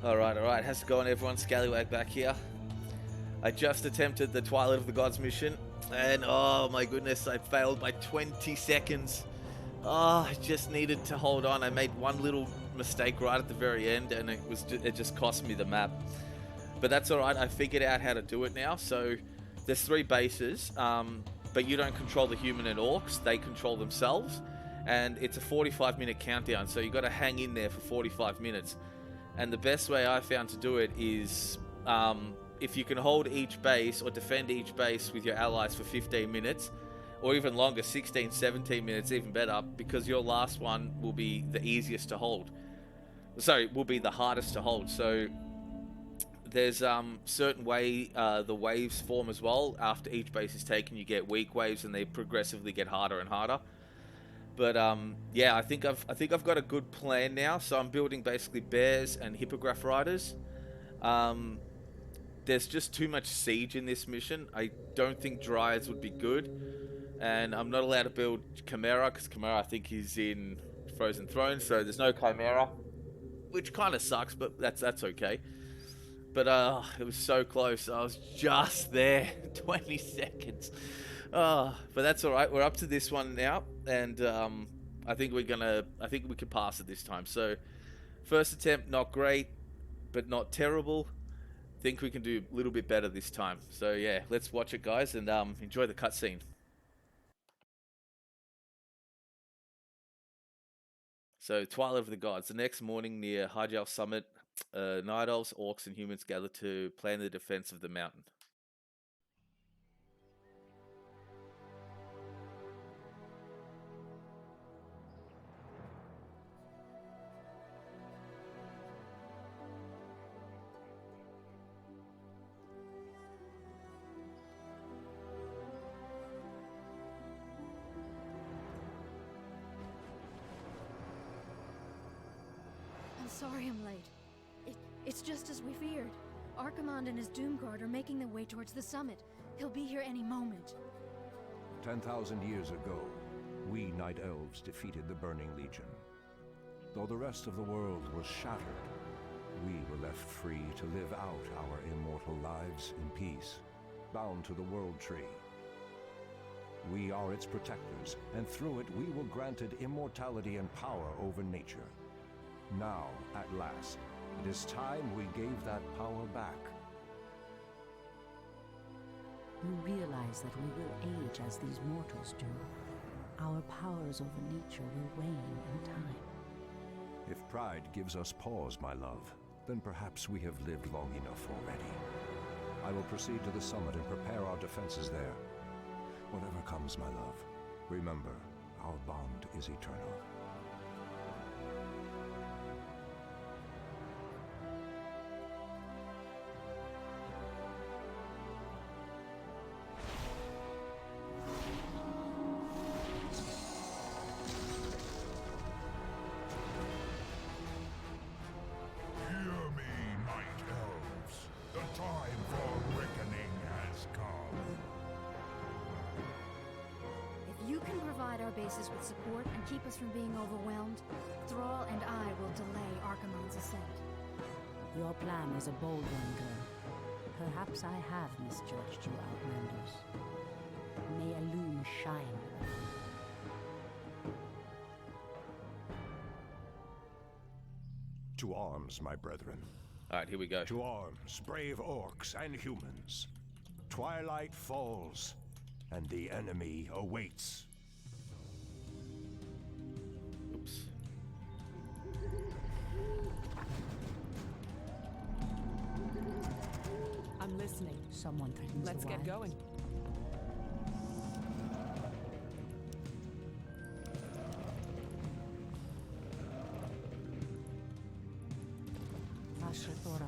Alright, how's it going everyone? Scallywag back here. I just attempted the Twilight of the Gods mission, and oh my goodness, I failed by 20 seconds. Oh, I just needed to hold on. I made one little mistake right at the very end, and it just cost me the map. But that's alright, I figured out how to do it now. So, there's 3 bases, but you don't control the human and orcs, they control themselves. And it's a 45-minute countdown, so you got to hang in there for 45 minutes. And the best way I found to do it is if you can hold each base or defend each base with your allies for 15 minutes, or even longer, 16, 17 minutes, even better, because your last one will be the easiest to hold. Sorry, will be the hardest to hold. So there's certain way the waves form as well. After each base is taken, you get weak waves, and they progressively get harder and harder. But yeah, I think I've got a good plan now. So I'm building basically bears and hippogriff riders. There's just too much siege in this mission. I don't think dryads would be good, and I'm not allowed to build chimera because chimera I think is in Frozen Throne, so there's no chimera, which kind of sucks, but that's okay. But it was so close. I was just there, 20 seconds. But that's all right. We're up to this one now, and I think we can pass it this time. So, first attempt, not great, but not terrible. Think we can do a little bit better this time. So yeah, let's watch it, guys, and enjoy the cutscene. So, Twilight of the Gods. The next morning near High Elf Summit, Night Elves, Orcs, and humans gather to plan the defense of the mountain. Sorry I'm late. It's just as we feared. Archimonde and his Doomguard are making their way towards the summit. He'll be here any moment. 10,000 years ago, we Night Elves defeated the Burning Legion. Though the rest of the world was shattered, we were left free to live out our immortal lives in peace, bound to the World Tree. We are its protectors, and through it we were granted immortality and power over nature. Now, at last, it is time we gave that power back. You realize that we will age as these mortals do. Our powers over nature will wane in time. If pride gives us pause, my love, then perhaps we have lived long enough already. I will proceed to the summit and prepare our defenses there. Whatever comes, my love, remember, our bond is eternal. Bases with support and keep us from being overwhelmed, Thrall and I will delay Archimonde's ascent. Your plan is a bold one, girl. Perhaps I have misjudged you, Outlanders. May a loom shine. To arms, my brethren. Alright, here we go. To arms, brave orcs and humans. Twilight falls, and the enemy awaits. Oops. I'm listening. Someone threatens Let's the get wilds. going.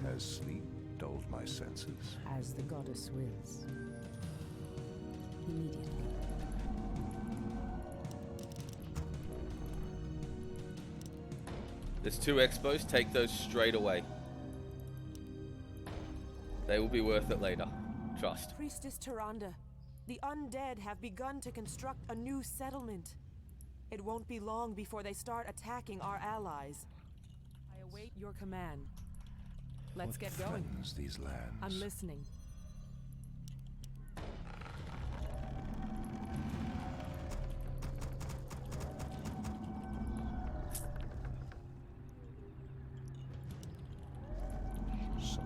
Has sleep dulled my senses? As the goddess wills. Immediately. There's 2 expos, take those straight away. They will be worth it later. Trust. Priestess Tyrande, the undead have begun to construct a new settlement. It won't be long before they start attacking our allies. I await your command. Let's What get going. threatens these lands? I'm listening.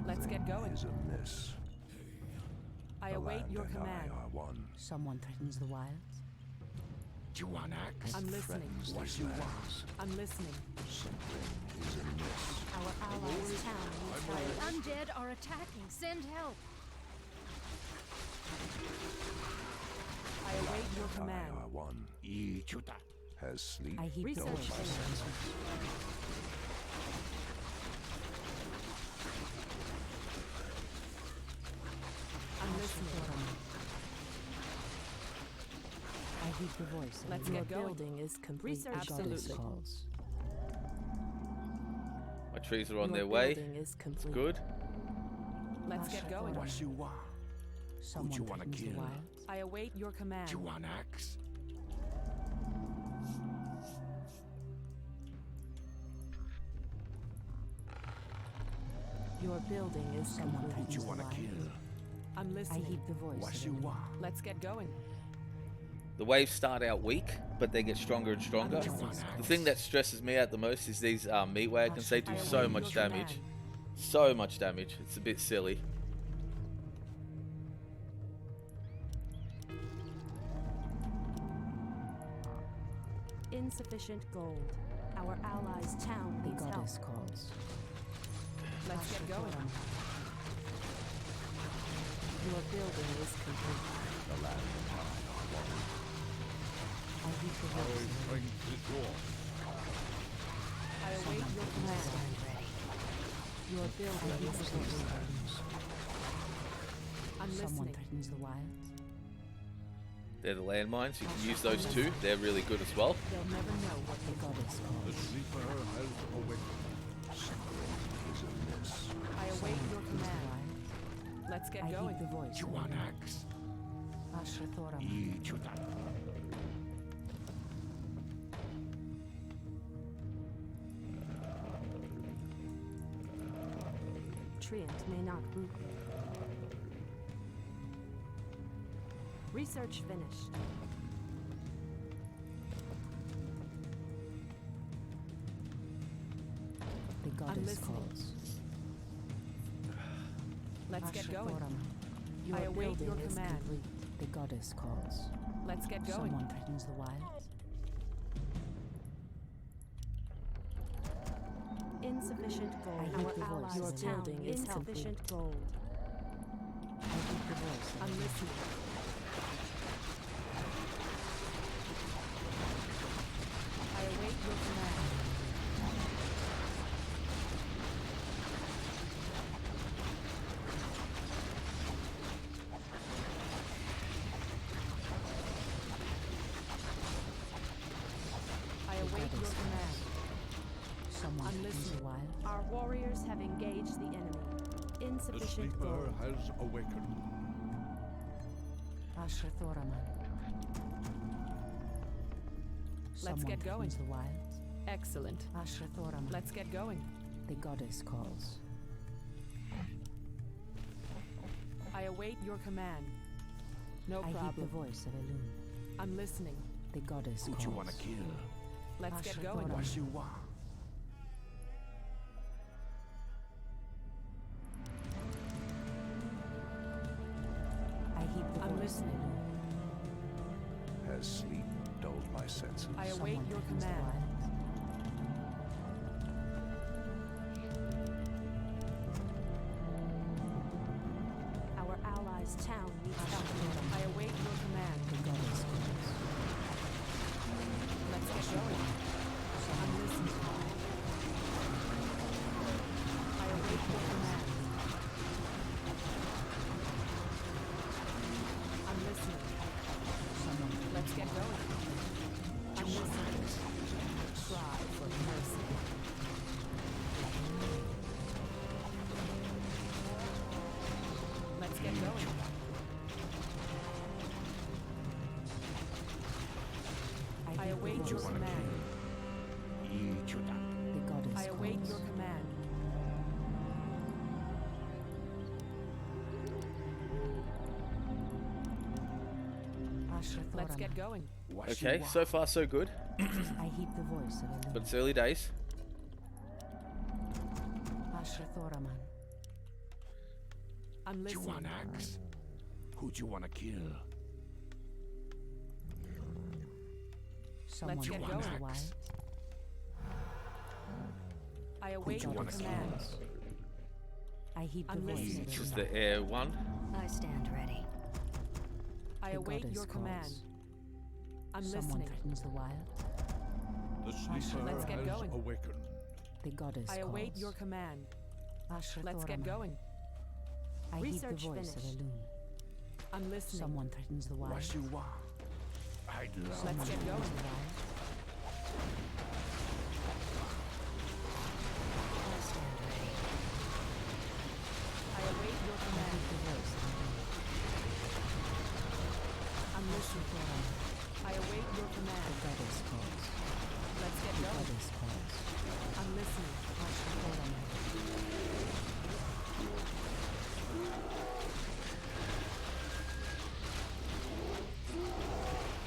Let's get going. Is amiss. I The await land your and command. I are one. Someone threatens the wilds. You want axe? I'm listening. Threatens What these you lands. I'm listening. Something is amiss. Our allies' town needs help. The undead are attacking. Send help. I await your And command. I are one. Ichuta. Has sleep I heap the Research voice. finished. I'm listening. I heap the voice. of Let's Elune. get going. Is complete. The goddess Absolutely. calls. My trees are on Your their way. building is complete. Good. Let's get going. What you want? Someone you wanna threatens the kill? wilds. I await your command. You want axe? Your building is Someone complete. threatens You the wanna wilds. kill? I'm I listening. heap the voice. What of you Elune. want? Let's get going. The waves start out weak, but they get stronger and stronger. You want The axe? thing that stresses me out the most is these meat wagons. They do I so await much your damage. command. So much damage. It's a bit silly. Insufficient gold. Our allies' town The needs help. goddess calls. Let's get going. Your building is complete. The land and I are one. I heap the voice. of Elune. I await your command. Your building is complete. I'm Someone listening. threatens the wilds. They're the landmines. You can use those too. They're really good as well. They'll never know what The goddess calls. Sleeper has awakened. Something is amiss. I await your The command. wilds. Let's get I going. heap the voice. You of want Elune. axe? Ashrathoram. Ichuta. Treant may not root me. Research finished. The goddess listening. calls. Let's get going. Ashrathoram. Your I await building your is command. complete. The goddess calls. Let's get going. Someone threatens the wilds. Insufficient gold. I heap the Our voice. allies' Your town building needs is insufficient complete. gold. I heap the voice. of I'm Elune. listening. I await your command. I await your command. Someone I'm threatens the listening. wilds. Our warriors have engaged the enemy. Insufficient gold. has awakened. Ashrathoraman. Let's get going. The wilds. Excellent. Ashrathoraman. Let's get going. The goddess calls. I await your command. No I heap the problem. voice of Elune. I'm listening. The goddess Who calls. you wanna kill? Let's get Ashra going. Thora. What you want? I heap the I'm voice listening. of Elune. Has sleep dulled my senses? I await Someone your threatens the command. wilds. Our allies' town needs help. I await your command. The goddess calls. Let's get going. I'm listening. I await your command. I'm listening. Someone Let's get going. I'm listening. Let's get going. Okay, so far so good, I heed the voice of but Elune. it's early days. Ashrathoraman. I'm Do you listening. want axe? Who do you want to kill? Someone get from going. the wild. I await you your wanna kill? commands. I heed the I'm voice listening. of This is Elune. the air one. I stand ready. I The await goddess your command. calls. I'm Someone listening. threatens the wild. The sleeper Let's get has going. awakened. The goddess I await calls. your command. Ashrathoraman. Let's get going. I heed the Research voice finished. of Elune. I'm listening. Someone threatens the wild. What you want? I'd love Let's get going. The wild. I stand ready. I await your I command. heed the voice of Elune. I'm listening. I await your The command. goddess calls. Let's get The going. goddess calls. I'm listening. Ashrathoraman.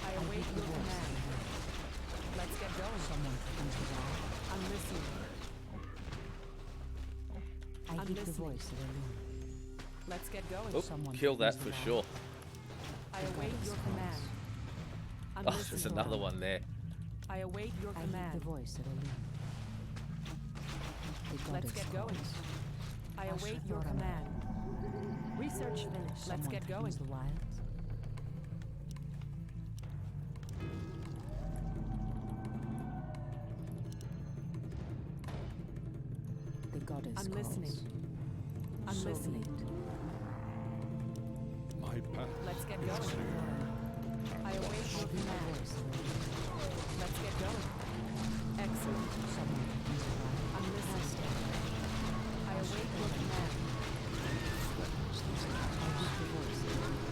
I I await heed the your voice of command. Elune. Let's get going. Someone threatens the wild. I'm listening. I I'm heed the listening. voice of Elune. Let's get going. Oh, Someone kill that threatens for the wild. sure. I await your command. I'm Oh, there's listening. another one there. I await your I heed command. the voice of Elune. The Let's goddess get going. calls. I await your Ashrathoraman. command. Research finished. Let's Someone get going. threatens the wilds. The goddess I'm calls. listening. I'm So be listening. it. My path Let's get is going. clear. I await I your heed the command. voice of Elune. Let's get going. Excellent. Someone threatens the wild. I'm listening. I await your command. I heed the voice of Elune.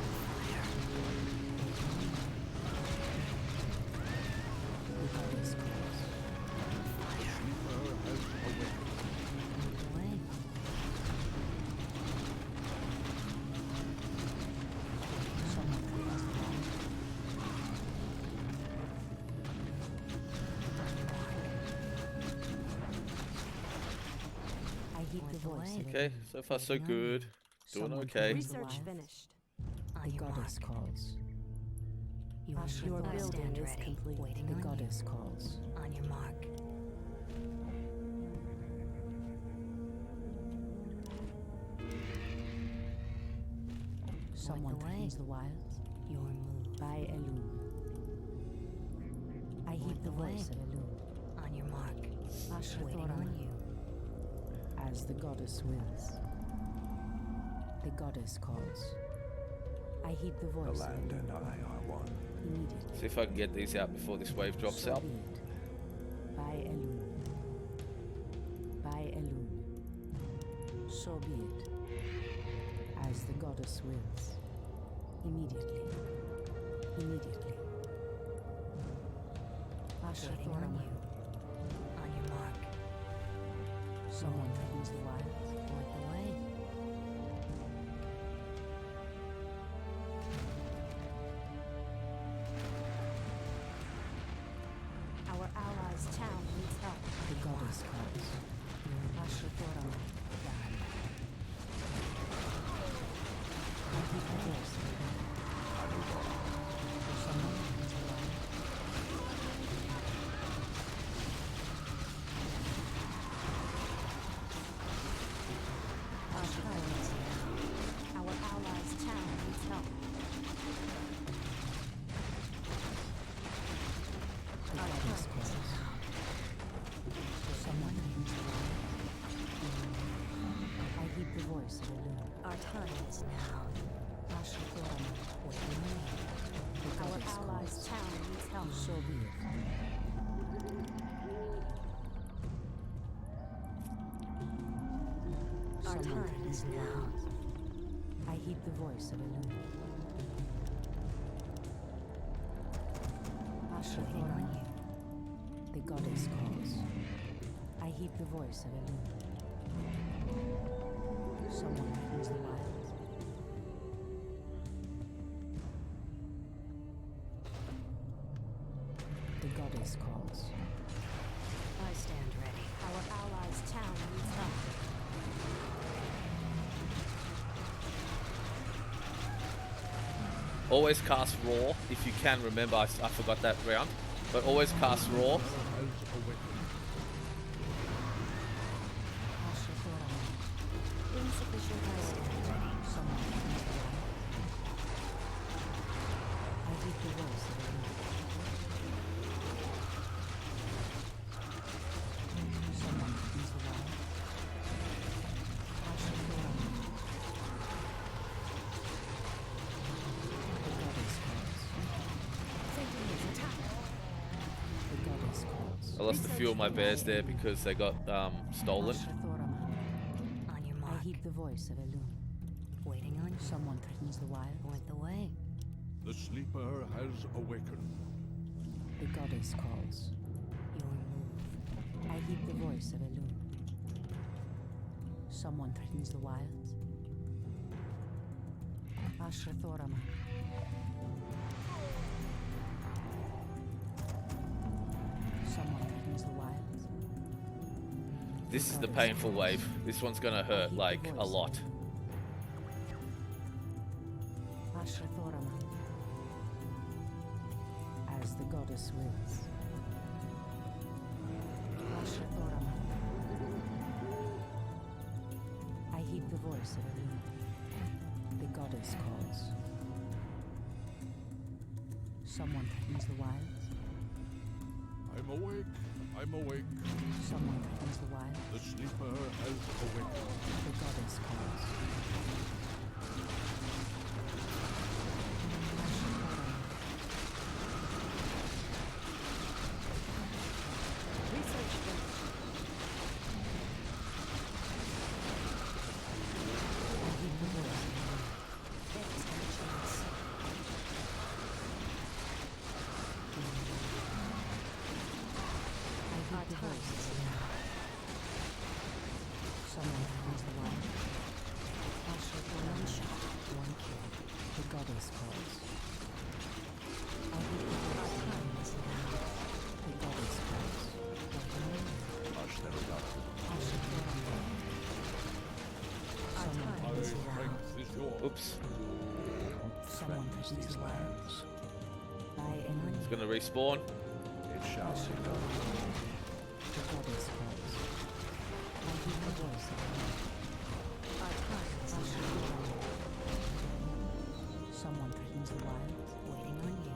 The goddess calls. Sleeper has awakened. Away. Someone threatens the wild. I heed the voice of Okay, Elune. so far so good. Doing Someone okay. threatens the Research wild. finished. On The your goddess mark. calls. Your Your I building stand is ready. complete. Waiting The on goddess calls. you. On your mark. Someone the way. threatens the wilds. Your move. By Elune. I heed the the way. voice of Elune. On your mark. Waiting on Ashrathoraman. you. As the goddess wills. The goddess calls. I heed the The voice of land Elune. and I are one. Immediately. See if I can get these out before this wave drops So out. be it. By Elune. By Elune. So be it. As the goddess wills. Immediately. Immediately. Waiting on Ashrathoraman. you. On your mark. Someone threatens the wilds. Point the way. Our allies' town needs help. The goddess calls. Ashrathoraman. I heed the voice of Elune. Someone threatens the wilds. Our allies' town needs help. The goddess calls. Someone threatens the wilds. I heed the voice of Elune. Our time is now. Ashrathoraman. Waiting on you. The Our goddess allies' calls. town needs help. So be it. Our Someone time threatens is the now. wilds. I heed the voice of Elune. Waiting on Ashrathoraman. you. The goddess calls. I heed the voice of Elune. Someone threatens the wilds. goddess calls. I stand ready. Our allies' town needs help. Always cast Raw if you can remember. I forgot that round. But always cast Raw. Has awakened. Insufficient I stand ready. Someone threatens the light. I heed the voice of a leader. Someone threatens the wild. I shall go on. The goddess calls. The goddess calls. I lost a few of my bears there because they got stolen. On your I mark. heed the voice of Elune. Waiting on you. Someone threatens the wild. Point the way. The sleeper has awakened. The goddess calls. Your move. I heed the voice of Elune. Someone threatens the wilds. Ashra Thorama. Someone threatens the wilds. This is the painful wave. This one's gonna hurt like a lot. Ashra Thorama. As the goddess wills. Ashra Thorama. I heed the voice of Elune. The goddess calls. Someone threatens the wilds. I'm awake. I'm awake. Someone threatens the wild. The sleeper has awakened. The goddess calls. Research finished. I heed the voice. There's no chance. I heed the voice. Someone threatens the wild. Ashra One Thorama. shot, one kill. The goddess calls. I heed the Our voice. time is now. The goddess calls. Ashra Thorama. Someone My threatens the wild. strength is yours. Oops. Someone threatens the wild. I am It's gonna respawn. It shall be done. the goddess calls. I heed the voice of the Our time is Ashra now. Thorama. Someone threatens the wild. Waiting on you.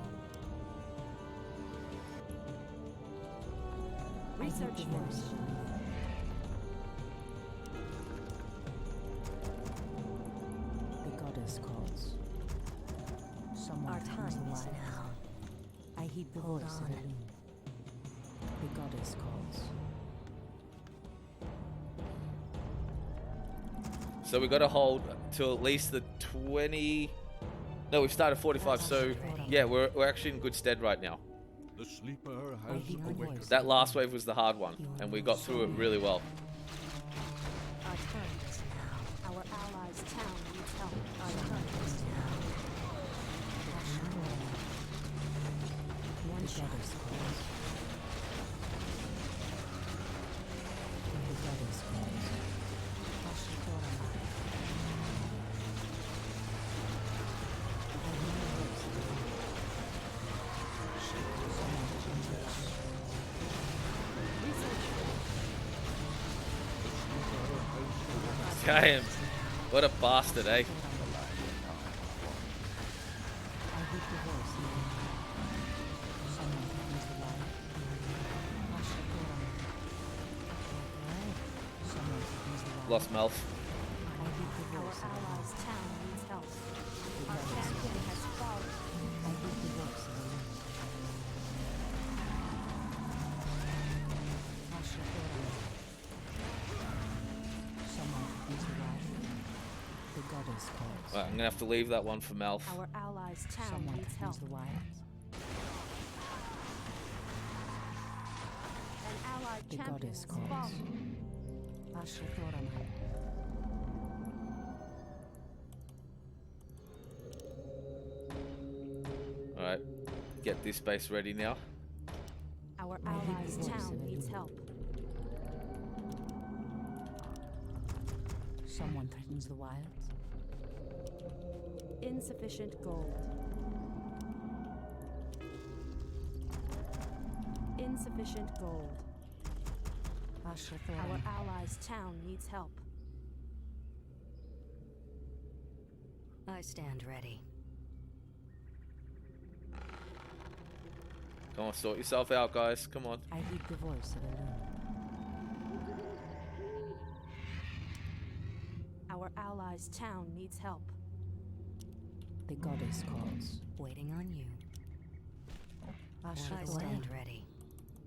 I heed Research the voice finished. of the leader. The goddess calls. Someone Our threatens time the is wild. now. I heed the Hold voice of on. Elune. The goddess calls. So we gotta hold till at least the 20. No, we started 45. So yeah, we're actually in good stead right now. The sleeper I has heed the awakened. voice. That last wave was the hard one, and we got through it really well. Our time is now. Our allies' town needs help. Our time is now. One goddess calls. The goddess calls. Ashra Thorama. I heed the voice of Elune. Someone threatens the wild. Research finished. Damn, what a bastard, eh? I heed the voice of Elune. Someone threatens the wild. Ashra Thorama. Someone threatens the wild. Lost Melf. I heed the Our voice of Elune. allies' town needs help. The Our goddess champion calls. has fallen. I heed the voice of Elune. Ashra Thorama. Someone threatens the wild. The goddess calls. Right, I'm gonna have to leave that one for Melf. Our allies' town Someone needs threatens help. the wild. An allied The champion goddess has calls. fallen. Ashra Thorama. All right, get this base ready now. allies' voice town of needs Elune. help. Someone threatens the wilds. Insufficient gold. Insufficient gold. Our allies' town needs help. I stand ready. Come on, sort yourself out, guys. Come on. I heed the voice of Elune. Our allies' town needs help. The goddess calls. Waiting on you. I I shall stand ready.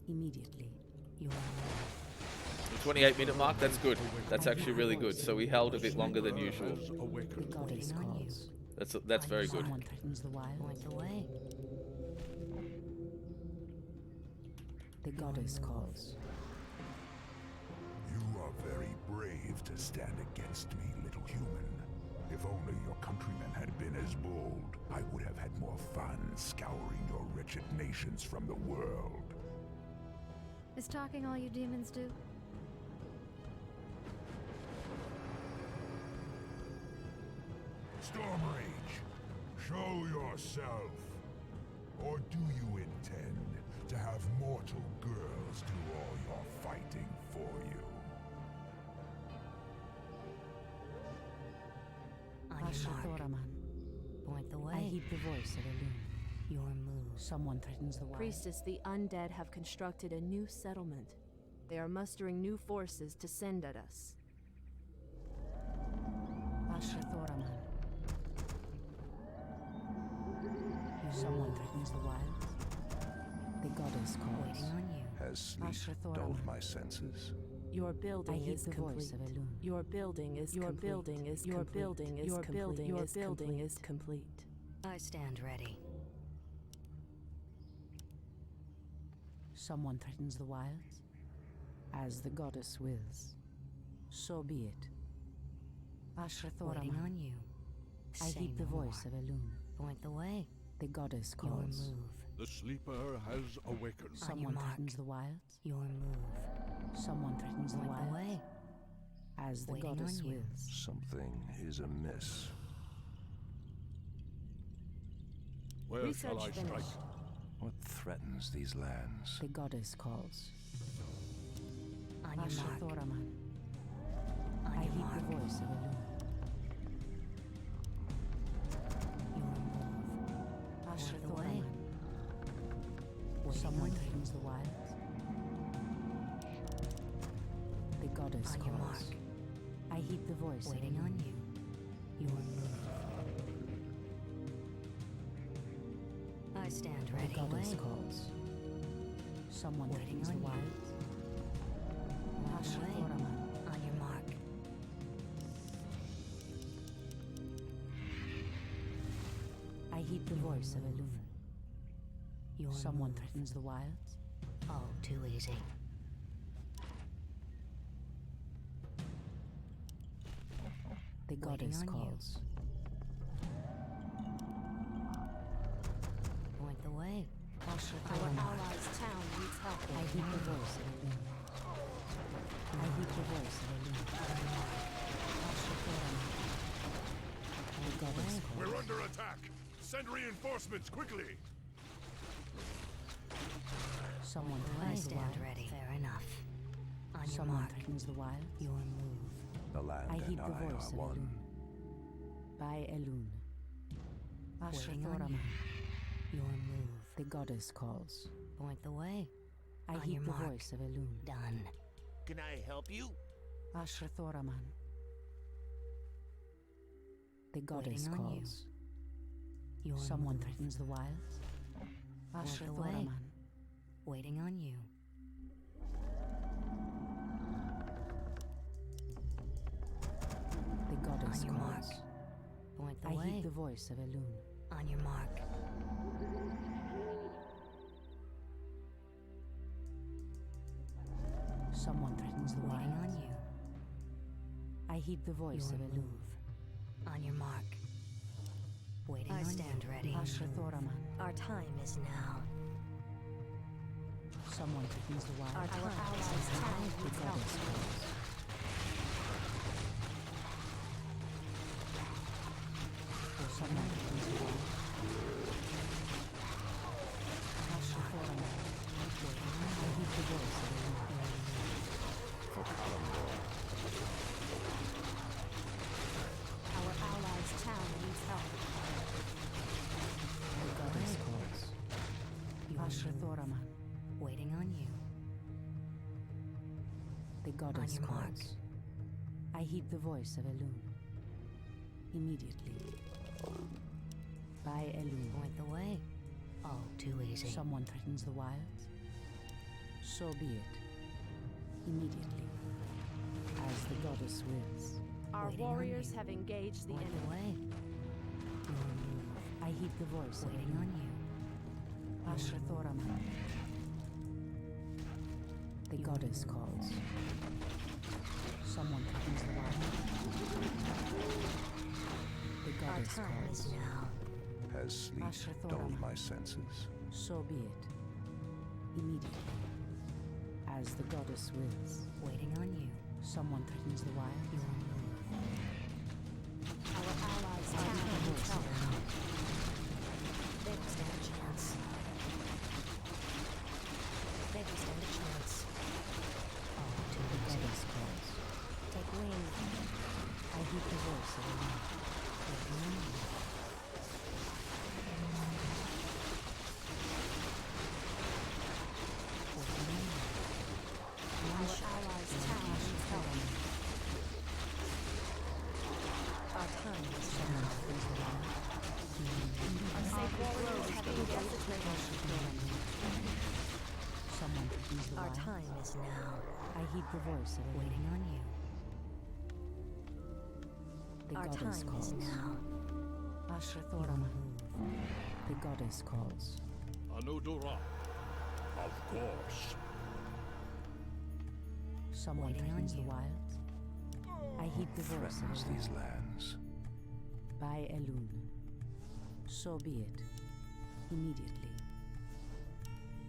immediately. You are The 28-minute mark, that's good. That's actually really good. So we held a bit longer than usual. Has The awakened. goddess Waiting on you. calls. That's very good. Someone threatens the wilds. point the way. The goddess calls. You are very brave to stand against me, little human. If only your countrymen had been as bold, I would have had more fun scouring your wretched nations from the world. Is talking all you demons do? Stormrage, show yourself. Or do you intend to have mortal girls do all your fighting for you? On your mark. Ashathoraman. Point the I way. heed the voice of Elune. Your move. Someone threatens the wilds. Priestess, the undead have constructed a new settlement. They are mustering new forces to send at us. Ashathoraman. Someone threatens the wilds. The goddess calls. Waiting on you. Has sleep Ashathoraman. dulled my senses? Your I building heed is the complete. voice of Elune. Your building is Your complete. building is Your complete. building is Your complete. building Your is building complete. is complete. I stand ready. Someone threatens the wilds. As the goddess wills, so be it. Waiting Ashathoraman. on you. I Say heed the no voice more. of Elune. Point the way. The goddess Your calls. move. The sleeper has awakened. On your Someone mark. threatens the wilds. Your move. Someone threatens the Point the wilds. way. As the Waiting on goddess you. wills. Something is amiss. Where shall I Research strike? finished. What threatens these lands? The goddess calls. On your mark. Ashathoraman. On I your heed mark. the voice of Elune. Your move. Ashathoraman. Waiting Someone on you. threatens the wilds. The goddess On calls. your mark. I heed the voice Waiting of on Elune. you. Your move. I stand The ready. goddess Way. calls. Someone Waiting threatens the on you. wilds. Point the way. Ashathoraman. On your mark. I heed the voice of Elune. Your Someone move. threatens the wilds. Oh, too easy. The Waiting goddess on you. calls. Point the way. Our Ashathoraman. allies' town needs help. I heed the voice of Elune. I heed the voice of Elune. Ashathoraman. The goddess calls. We're under attack. Send reinforcements quickly. Someone I threatens the stand wilds. ready. Fair enough. On your Someone mark. threatens the wilds. Your move. The land I heed and the I voice are of one. Elune. By Elune. Waiting on Ashathoraman. you. Your move. The goddess calls. Point the way. I On heed your the mark. voice of Elune. Done. Can I help you? Ashathoraman. The goddess Waiting on you. calls. Your Someone move. threatens the wilds. Point the way. Ashathoraman. Waiting on you. The goddess On your mark. calls. Point the I way. heed the voice of Elune. On your mark. Someone threatens the Waiting wilds. on you. I heed the voice Your of Elune. move. On your mark. Waiting I on stand you. ready. Ashathoraman. Our time is now. Someone threatens the wild. Our allies' town The needs help. goddess calls. Someone threatens the wild. I heed the voice of the wind. For Kalimdor. Our allies' town needs help. The goddess calls. Ashrathoraman. Waiting on you. The goddess your mark. calls. I heed the voice of Elun. Immediately. By Elun. Point the way. Oh, too easy. Someone threatens the wilds. So be it. Immediately. As the goddess wills. Our Waiting on warriors you. have engaged the Point enemy. the way. I heed the voice Waiting of on Elun. you. Ashrathoraman. The goddess calls. Someone threatens the wild. The Our goddess time calls. is now. Has sleep Ashrathoraman. dulled my senses? So be it. Immediately. As the goddess wills. Waiting on you. Someone threatens the wild. Your move. Our allies' I town heed the needs voice help. of Elun. They will stand a chance. They will stand a chance. Oh, too The easy. goddess calls. Take wing. I heed the voice of Elun. Waiting on you. Our allies' town needs help. Our time is Someone threatens the wild. Our sacred groves have engaged the enemy. Someone threatens the Our wild. time is now. I heed the voice of Elun. Waiting on you. The Our goddess time calls. is now. Ashrathoraman. The goddess calls. Anodora. Of course. Someone Waiting on threatens the you. wilds. I heed the voice of Threatens Elun. these lands. By Elun. So be it. Immediately.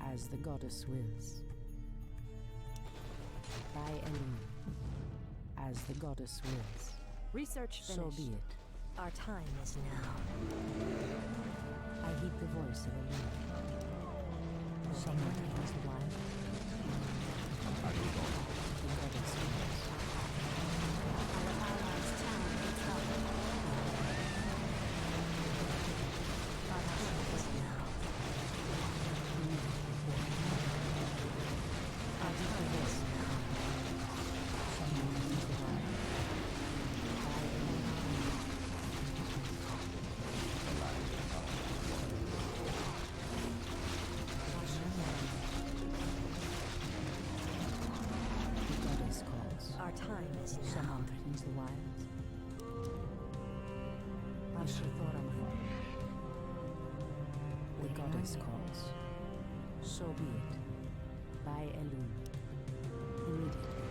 As the goddess wills. By Elun. As the goddess wills. Research finished. So be it. Our time is now. I heed the voice of Elun. Someone threatens the wild. The goddess wills. Our allies' town needs help. Our time is now. Our time is now. Someone threatens the wild. By Elun. The goddess calls. Our time is now. Someone threatens the wilds. Ashrathoraman. The Waiting on goddess you. calls. So be it. By Elun. Immediately.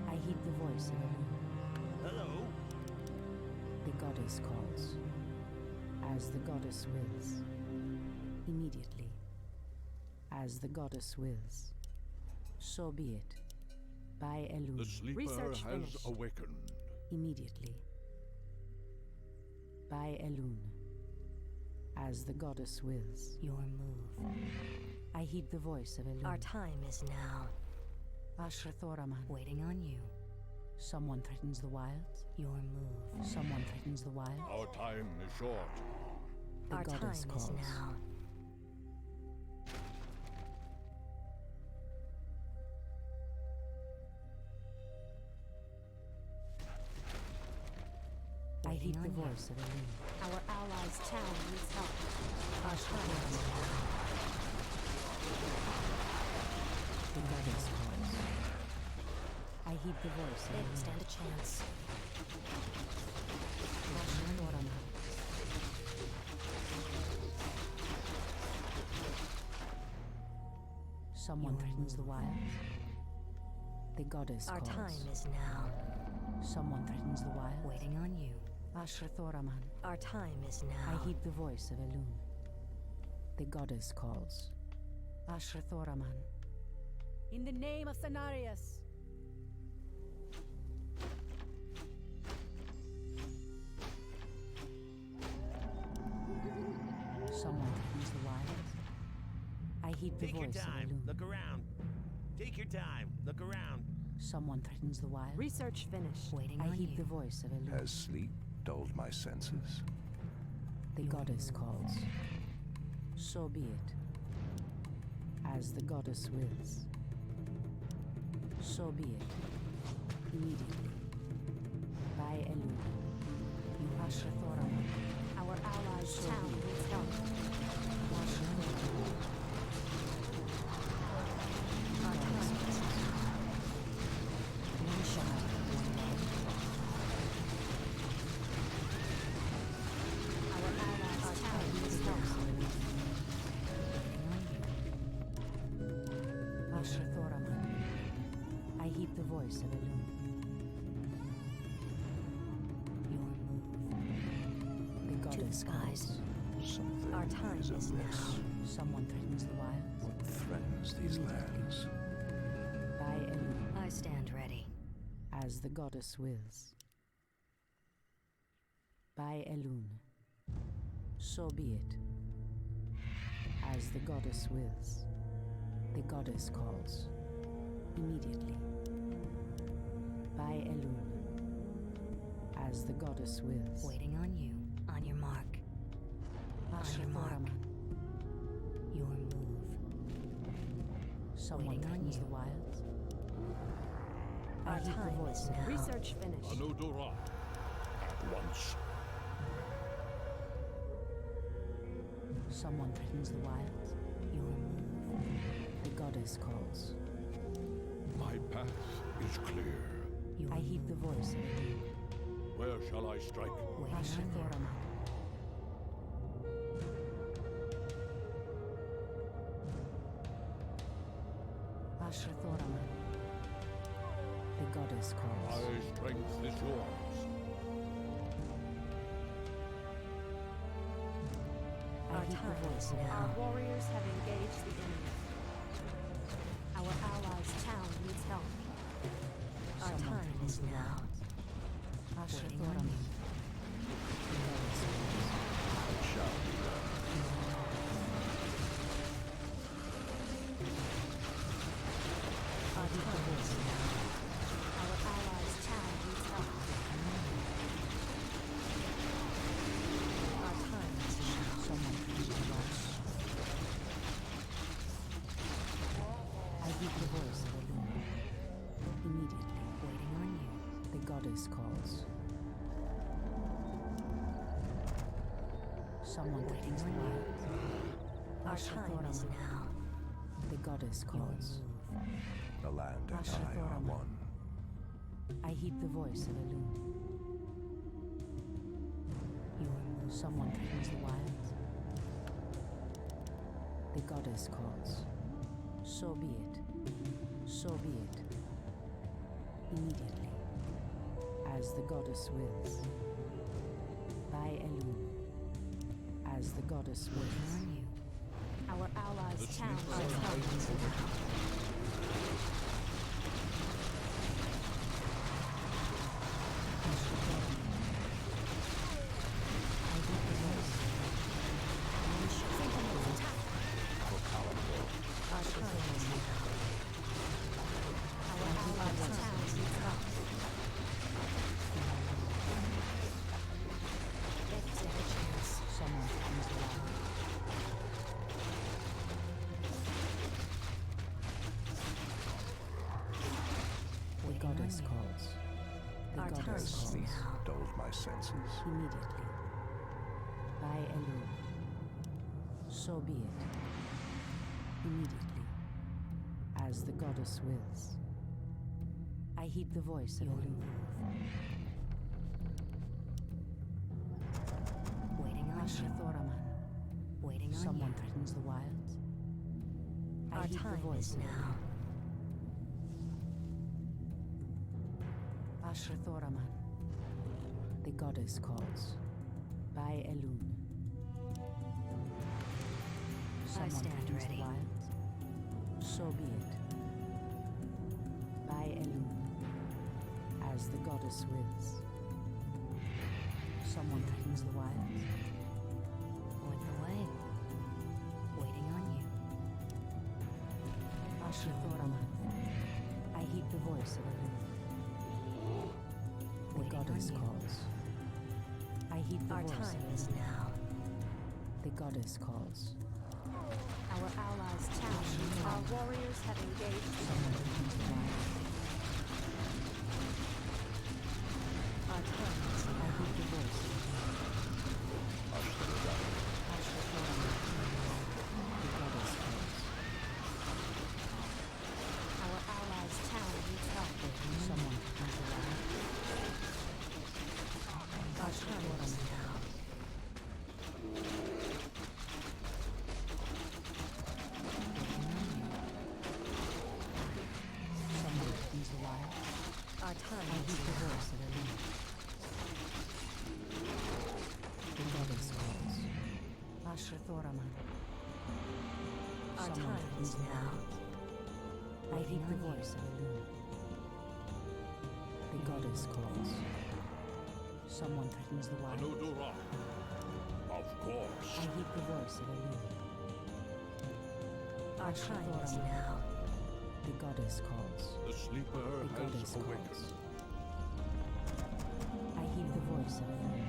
I heed the voice of Elun. Hello? The goddess calls. As the goddess wills. Immediately. As the goddess wills. So be it. By Elun. The sleeper Research has finished. awakened. Immediately. By Elun. As the goddess wills. Your move. I heed the voice of Elun. Our time is now. Ashrathoraman. Waiting on you. Someone threatens the wilds. Your move. Someone threatens the wilds. Our time is short. The Our time goddess calls. is now. I heed Waiting the on you. voice of Elun. Our allies' town needs help. Our time is now. The goddess calls. I heed the voice of They will Elun. stand a chance. Ashrathoraman. Someone threatens the wilds. The goddess Our calls. time is now. Someone threatens the wilds. Waiting on you. Ashrathoraman. Our time is now. I heed the voice of Elun. The goddess calls. Ashrathoraman. In the name of Cenarius. Someone threatens the wilds. I heed the Take your voice of time. Elune. Look around. Take your time. Look around. Someone threatens the wild. Research finished. Waiting I on heed you. the voice of Elune. Has sleep dulled my senses? The goddess calls. So be it. As the goddess wills. So be it. Immediately. By Elune. You Ashrathoraman. Our allies' So town be it. needs help. Ashrathoraman. Our time is One shot. Our allies' town needs help. Ashrathoraman. I heed the voice of Elune. Your move. The To the goddess skies. calls. Something Our time is is amiss. Someone threatens the wilds. What threatens these lands? By Elune. I stand ready. As the goddess wills. By Elune. So be it. As the goddess wills. The goddess calls. Immediately. By Elune. As the goddess wills. Waiting on you. On your mark. On your mark. Ashrathoraman. Your move. Someone Waiting on threatens you. the wilds. I Our heed the time voice is of now. Research finished. Anudora. At once. Someone threatens the wilds. Your move. The goddess calls. My path is clear. Your I heed the move. voice of Elune. Where shall I strike? Waiting on you. Ashrathoraman. Ashrathoraman. The goddess calls. My strength is yours. I Our heed time the voice is of now. Our Elune. warriors have engaged the enemy. Our allies' town needs help. Our Someone time threatens is the now. wilds. Waiting on Ashrathoraman. you. The goddess calls. It shall be done. Our time is now. Our allies' town needs help. Our time is now. Someone threatens the wilds. I heed the voice of Elune. Immediately. Waiting on you. The goddess calls. Someone threatens the wilds. Our time is Ashrathoraman. now. The goddess Your calls. move. The land and I are Ashrathoraman. one. I heed the voice of Elune. Your move. Someone threatens the wilds. The goddess calls. So be it. So be it. Immediately. As the goddess wills. By Elune. As the goddess Waiting wills. on you. Our allies' The town sleeper needs help. Time is now. I heed the voice. Our time is now. Our allies' town needs help. Take a chance. Someone threatens the wilds. The Waiting on goddess you. calls. The Our time goddess is calls. Sleep dulled my senses. Immediately. By Elune. So be it. Immediately. As the goddess wills. I heed the voice of Your Elune. move. Waiting on you. Ashrathoraman. Waiting on Someone you. threatens the wilds. I Our heed the time voice is of now. Elune. Ashrathoraman. The goddess calls. By Elune. I stand ready. So be it. By Elun, as the goddess wills. Someone threatens the wilds. Point the way. Waiting on you. Asher Thoraman, I heed the voice of Elun. The Waiting goddess on you. calls. I heed the Our voice time of is Elun. now. The goddess calls. Our allies' town. Our warriors have engaged. Someone threatens the wilds. Our time is I now. heed the voice of Elun. Asher Thoraman, the goddess calls. Our allies' town needs help. Someone threatens the wilds. Our time is now. Someone threatens the wilds. Our time I is heed the now. voice of Elun. The goddess calls. Asher Thoraman. Our Someone time threatens is the now. wilds. I heed the voice of Elun. The goddess calls. Someone threatens the wilds. Anudura. Of course. I heed the voice of Elun. Our Asher time is Thoraman. now. The goddess calls. The sleeper The goddess has awakened. calls. I heed the voice of Elun.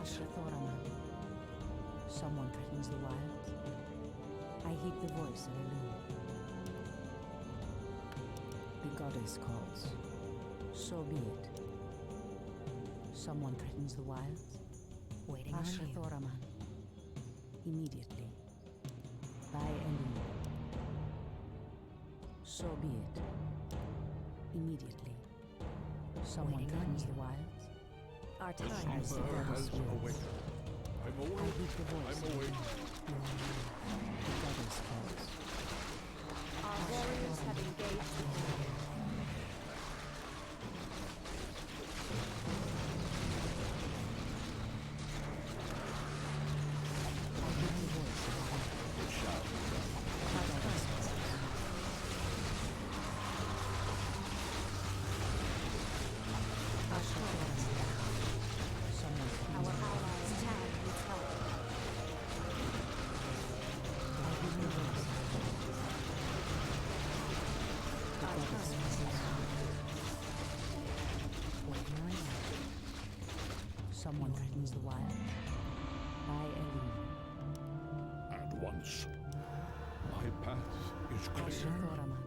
Asher Thoraman. Someone threatens the wilds. I heed the voice of Elun. The goddess calls. So be it. Someone threatens the wilds. Waiting on Asher you. Thoraman. Immediately. By Elun. So be it. Immediately. Someone Waiting on threatens you. the wilds. Our The time is sleeper now. has awakened. I'm I awake. heed the voice I'm of awake. Elun. The goddess calls. Our warriors have engaged the enemy. I heed the voice of Elun. It shall be done. The goddess calls. Asher Thoraman. Someone Our threatens the wilds. allies' town needs help. I heed the voice of Elun. The Our goddess time is calls. now. Waiting on you. Someone threatens the wild. By Elun. At once. My path is Asher clear. Thoraman.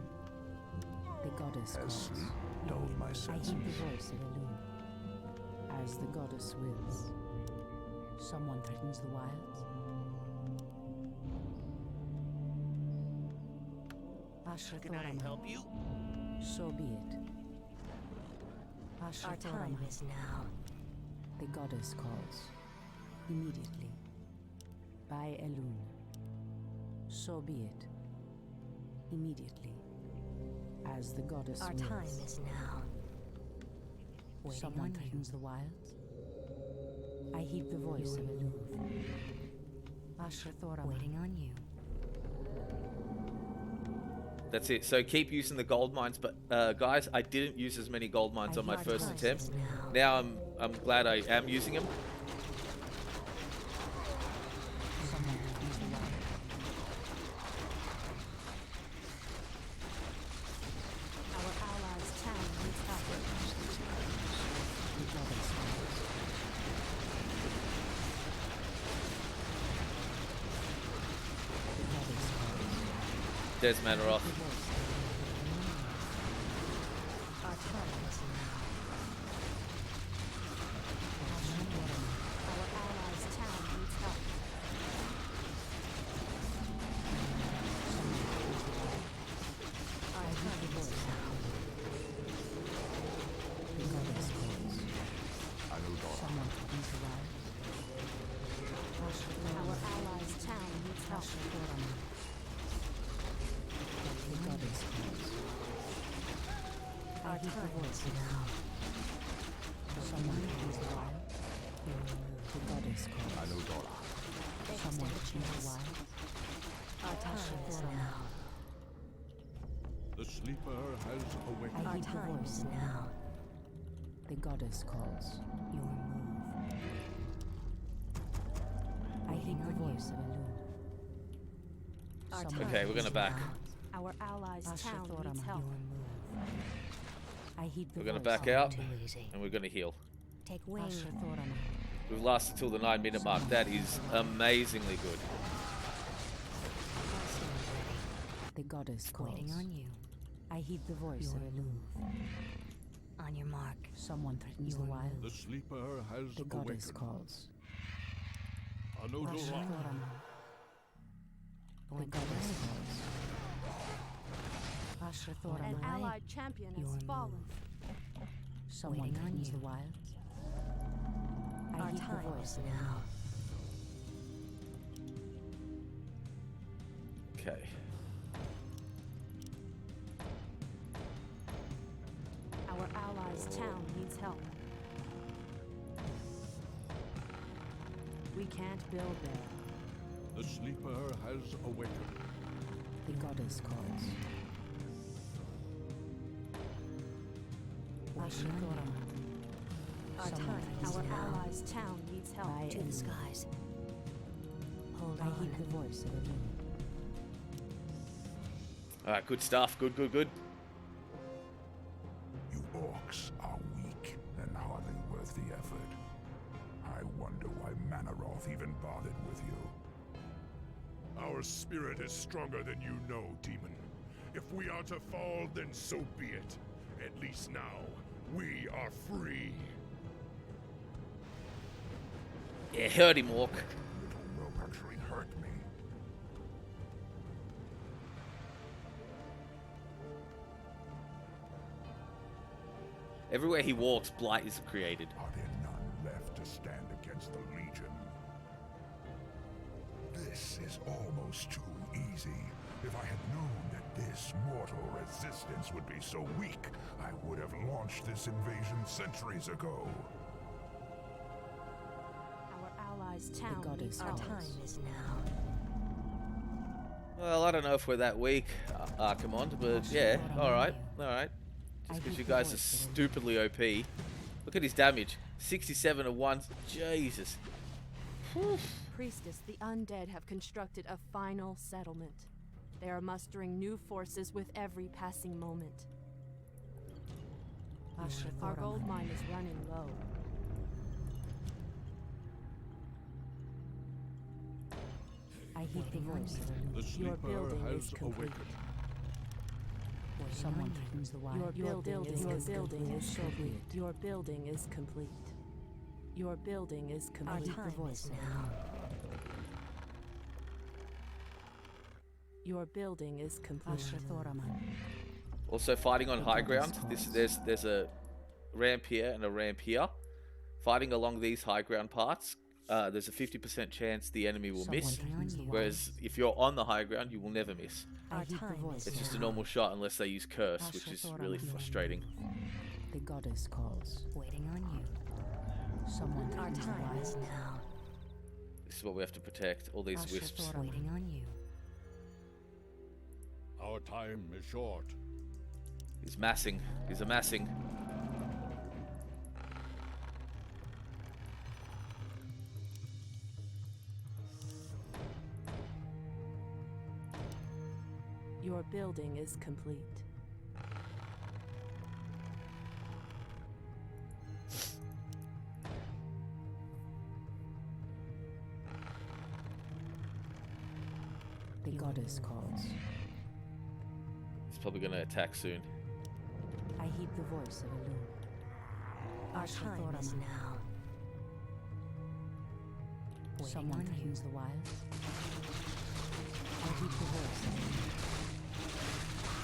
The goddess As calls. sleep dulled my I senses. heed the voice of Elun. As the goddess wills. Someone threatens the wilds. Asher Can I Thoraman. help you? So be it. Asher Our time Thoraman. is now. The goddess calls. Immediately. By Elun. So be it. Immediately. As the goddess Our wills. time is now. Waiting Someone on you. threatens the wilds. I heed the voice of Elun. Asher Thoraman. Waiting on you. That's it. So keep using the gold mines, but guys, I didn't use as many gold mines on my Our first time attempt. is now. Now I'm glad I am using them. Someone threatens the wilds. Our allies' town needs help. The goddess calls. The goddess calls. There's mana off. The voice of Elun. Our time is now. Asher Thoraman. Our allies' town needs help. Someone threatens the wilds. Our time is now. The goddess calls. Anudora. Someone threatens the wilds. Asher Our Thoraman. allies' town needs help. Asher Thoraman. The goddess calls. I Our heed the time voice is of now. Someone threatens the wild. The goddess calls. Anudora. Someone threatens the wild. Our time is now. The sleeper has awakened. I heed the voice now. The goddess calls. Your move. I heed the voice of Elune. Our Someone Okay, we're threatens gonna the back. wild. Our allies' town needs Your help. Your move. I heed the We're gonna voice back of out, Too easy. and we're gonna heal. Take wing. Ashrathorama. We've lasted till the 9-minute mark. That is amazingly good. The goddess calls. Waiting on you. I heed the voice Your of Elune. move. On your mark. Someone threatens the Your wild. The sleeper has The goddess awakened. calls. Anodora. Ashrathorama. The Going goddess away. calls. An Ashrathorama. allied champion Your has move. fallen. Someone Waiting on threatens you. the wild. I Our heed the time voice is of now. Okay. Our allies' town needs help. We can't build there. The sleeper has awakened. The goddess calls. Ashrathorama. Our Someone time, threatens our the wild. allies' town needs help. I To am the skies. Hold I heed the on. voice of Elune. Alright, good stuff. Good, good, good. You orcs are weak and hardly worth the effort. I wonder why Manaroth even bothered with you. Our spirit is stronger than you know, demon. If we are to fall, then so be it. At least now, we are free. Yeah, hurt him, Orc. Little rope actually hurt me. Everywhere he walks, blight is created. Are there none left to stand against the Legion? This is almost too easy. If I had known that this mortal resistance would be so weak, I would have launched this invasion centuries ago. Our allies' town goddess needs Our help. time is now. Well, I don't know if we're that weak, Archimond, but yeah, alright, alright. Just because you guys are stupidly OP. Look at his damage. 67 at once. Jesus. Whew. Priestess, the undead have constructed a final settlement. They are mustering new forces with every passing moment. Our gold mine is running low. I heed the voice of Elune. The Your sleeper building has is complete. awakened. Someone threatens the wild. Your building is complete. Your building is complete. Your building is I complete. heed the voice of now. Your building is complete. Ashrathorama. Also fighting on high ground. There's a ramp here and a ramp here. Fighting along these high ground parts, there's a 50% chance the enemy will miss. threatens the wild. Whereas if you're on the high ground, you will never miss. I heed the time voice It's of just a Elune. normal shot unless they use curse, which is really frustrating. The goddess calls. Waiting on you. Someone Our threatens the time wild. is now. This is what we have to protect. All these wisps. Ashrathorama. Waiting on you. Our time is short. He's massing. He's amassing. Your building is complete. The goddess calls. He's probably going to attack soon. I heed the voice of Elune. Our time is Ashrathorama. now. Waiting Someone on you. threatens the wild. I heed the voice of Elune.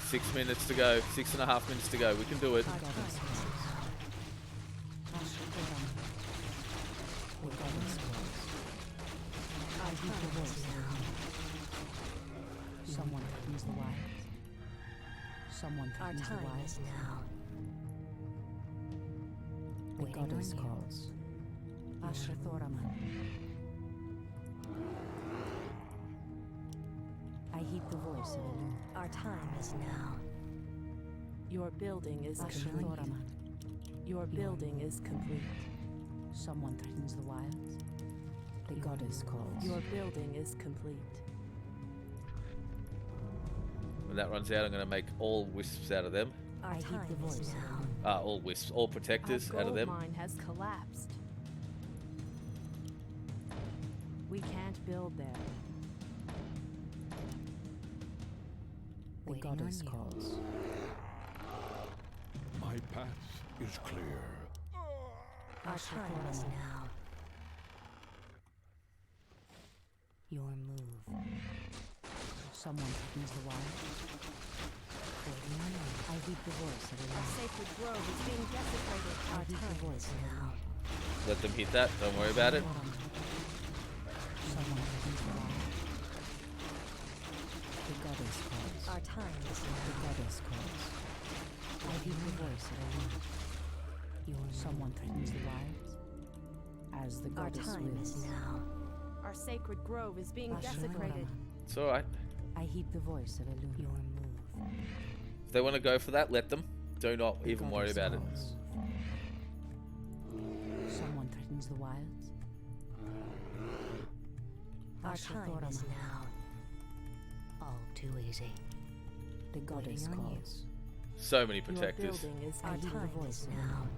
6 minutes to go. 6.5 minutes to go. We can do it. The goddess calls. Ashrathorama. The goddess calls. I heed the voice of Elune. Someone threatens the wild. Someone Our threatens the time wild. is now. The Waiting on goddess you. calls. Ashrathorama. I heed the voice of Elune. Our time is now. Your building is complete. Ashatoraman. Your building is complete. Someone threatens the wilds. The goddess calls. Your building is complete. When that runs out, I'm going to make all wisps out of them. Our I heed time the voice is of now. Elune. All wisps, all protectors Our out of gold them. mine has collapsed. We can't build there. The Waiting on goddess you. calls. My path is clear. Our time is now. Your move. Someone threatens the wild. Waiting on you. I heed the voice of Our Elune. sacred grove is being desecrated. Our heed the time voice is of now. Let them hit that. Don't worry about it. Someone threatens the wild. The goddess calls. Our time is The now. goddess calls. I heed the voice of Elune. Someone threatens the wilds. As the Our goddess time wills. is now. Our sacred grove is being Ashatoraman. desecrated. It's all right. I heed the voice of Elune. Your move. If they want to go for that, let them. Do not The even worry goddess about it. calls. Someone threatens the wilds. Our time is now. All too easy. The goddess Waiting on you. calls. So many Your protectors. building is Our I heed the time voice is of now. Elune.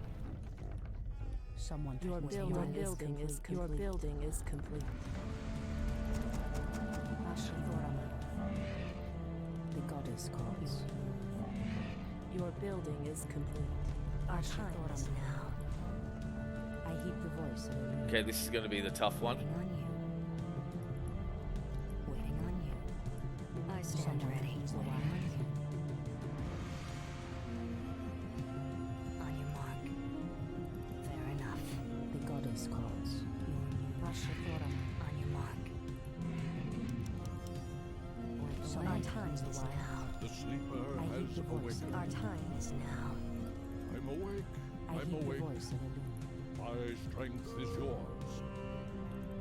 Someone Your threatens the building, wilds. your building is complete. Ashatoraman. The goddess calls. Your building is complete. Our time is now. I heed the voice of Elune. Okay, this is going to be the tough one. Waiting on you. Waiting on you. I stand Someone ready. threatens the Waiting on wilds. you. On your mark. Fair enough. The goddess calls. Your move. Ashatoraman. On your mark. Someone Our threatens time the is wilds. now. The sleeper I heed has the voice awakened. Our time is now. I'm awake. I I'm heed the awake. voice of Elune. My strength is yours.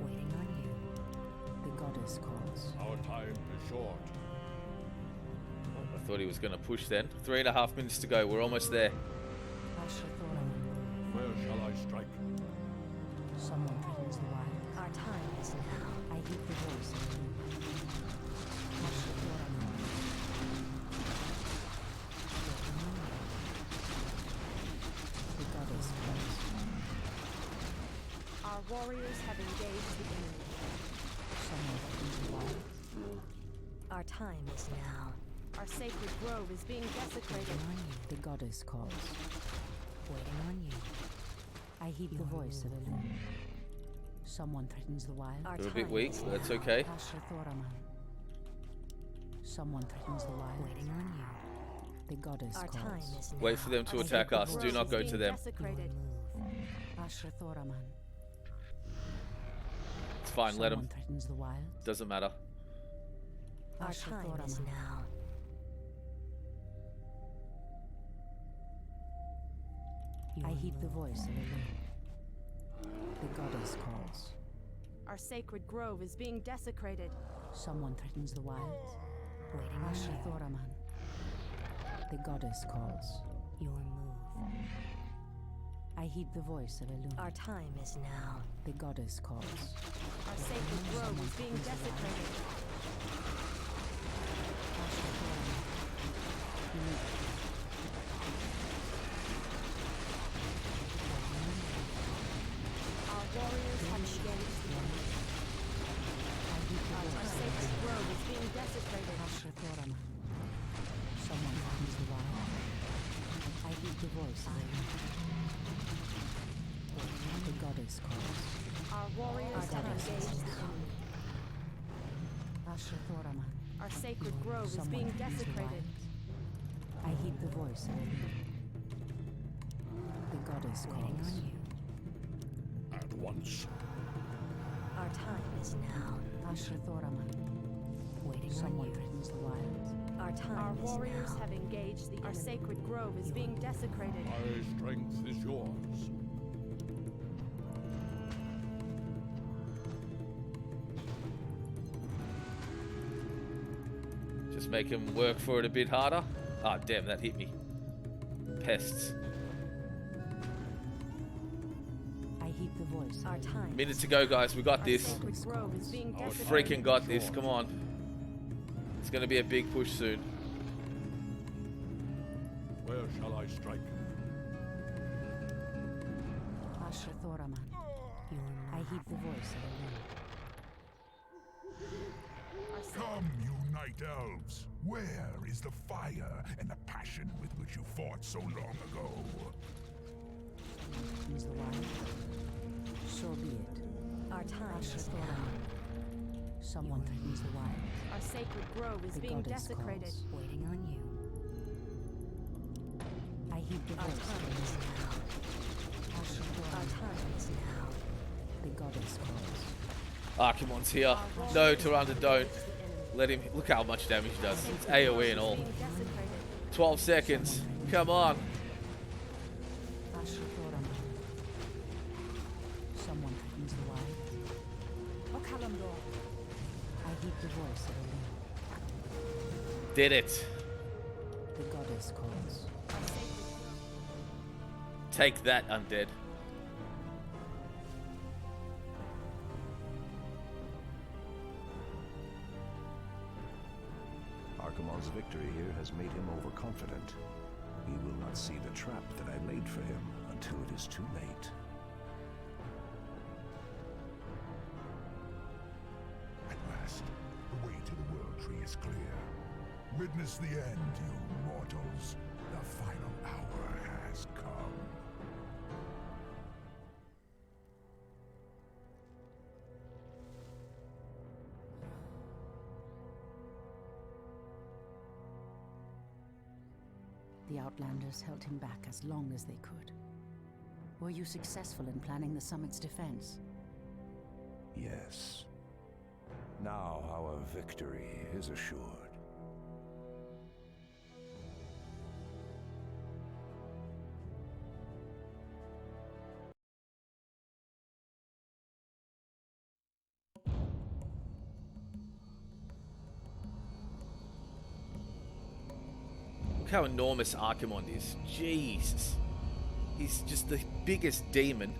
Waiting on you. The goddess calls. Our time is short. I thought he was going to push then. 3.5 minutes to go. We're almost there. Ashatoraman. Where shall I strike? Someone threatens the wild. Our time is now. I heed the voice of Elune. Ashatoraman. The goddess calls. Our warriors have engaged the enemy. Someone threatens the wild. Our time is now. Our sacred grove is being desecrated. Waiting on you. The goddess calls. Waiting on you. I heed the voice of Elune. Someone threatens the wild. Our They're a time bit weak, is but that's now. okay. Ashatoraman. Someone threatens the wild. Waiting on you. The goddess Our time calls. is now. Wait for them to Our attack sacred us. Do grove not is go being to them. Your Desecrated. move. Ashatoraman. It's fine. Let Someone them. threatens the wild. Doesn't matter. Our time is Ashatoraman. now. I Your heed the move. voice of Elune. The goddess calls. Our sacred grove is being desecrated. Someone threatens the wild. Waiting on you. Ashatoraman. The goddess calls. Your move. I heed the voice of Elune. Our time is now. The goddess calls. Our sacred grove is being desecrated. Ashatoraman. Unique. Our warriors have engaged the enemy. I heed the Our voice of sacred Elune. grove is being desecrated. Ashatoraman. Someone threatens the wild. I heed the voice of Elune. The goddess calls. Our warriors have engaged the enemy. Ashatoraman. Our sacred grove is Someone being threatens the desecrated. wild. I heed the voice of Elune. The goddess Waiting calls. on you. At once. Our time is now. Ashatoraman. Waiting on Someone you. threatens the wild. Our time Our is warriors now. have engaged the enemy. Our sacred grove is being desecrated. My strength is yours. Just make him work for it a bit harder. Ah, damn, that hit me. Pests. I heed the voice. Our time. Minutes to go, guys. We got this. Sacred grove is being We desecrated. freaking got this. Come on. It's going to be a big push soon. Where shall I strike? Asher Thoraman. I heed the voice of a wind. Come, you night elves. Where is the fire and the passion with which you fought so long ago? Is the wild? So be it. Our time Asher is now. Thoraman. Someone threatens the wild. Our sacred grove is The being goddess desecrated. calls. Waiting on you. I heed the Our voice of time a is wind. now. Asher Our Thoraman. time is now. The goddess calls. Archimon's here. No, Tyrande, don't. Let him... Look how much damage he does. It's AoE and all. Being desecrated. 12 seconds. Come on. Asher Thoraman. Someone threatens the wild. Okalamdor. I heed the voice of a wind. Did it. The goddess calls. Take that, undead. Archimon's victory here has made him overconfident. He will not see the trap that I laid for him until it is too late. At last, the way to the World Tree is clear. Witness the end, you mortals. The final hour has come. The Outlanders held him back as long as they could. Were you successful in planning the summit's defense? Yes. Now our victory is assured. Look how enormous Archimon is. Jesus. He's just the biggest demon.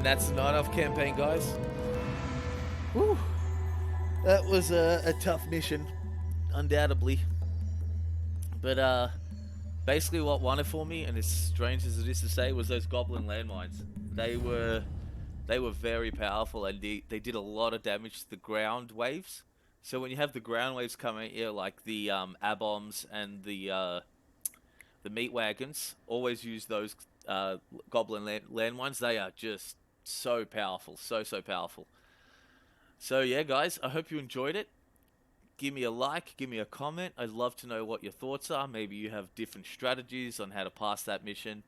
that's the night off campaign, guys. Woo. That was a tough mission, undoubtedly. But basically what won it for me, and as strange as it is to say, was those goblin landmines. They were very powerful, and they did a lot of damage to the ground waves. So when you have the ground waves coming here, like the aboms and the meat wagons, always use those goblin landmines. They are just so powerful, so powerful. So yeah, guys, I hope you enjoyed it. Give me a like, give me a comment. I'd love to know what your thoughts are. Maybe you have different strategies on how to pass that mission.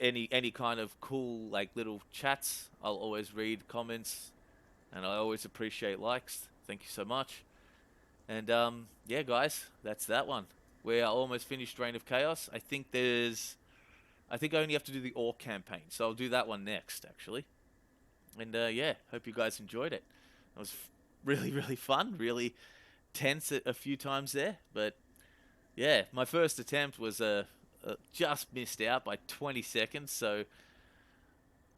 Any kind of cool like little chats. I'll always read comments, and I always appreciate likes. Thank you so much. And yeah, guys, that's that one. We are almost finished Reign of Chaos. I think I only have to do the Orc campaign, so I'll do that one next, actually. And yeah, hope you guys enjoyed it. It was really fun, really tense a few times there, but yeah, my first attempt was just missed out by 20 seconds, so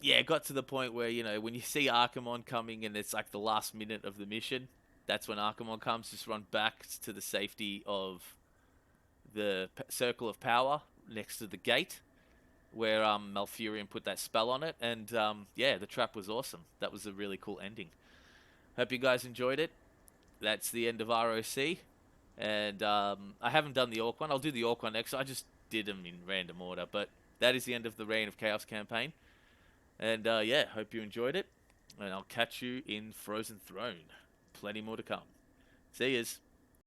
yeah, it got to the point where, you know, when you see Archimon coming and it's like the last minute of the mission, that's when Archimon comes. Just run back to the safety of the Circle of Power next to the gate, where Malfurion put that spell on it, and yeah, the trap was awesome. That was a really cool ending. Hope you guys enjoyed it. That's the end of ROC, and I haven't done the Orc one. I'll do the Orc one next. I just did them in random order, but that is the end of the Reign of Chaos campaign. And yeah, hope you enjoyed it, and I'll catch you in Frozen Throne. Plenty more to come. See yous.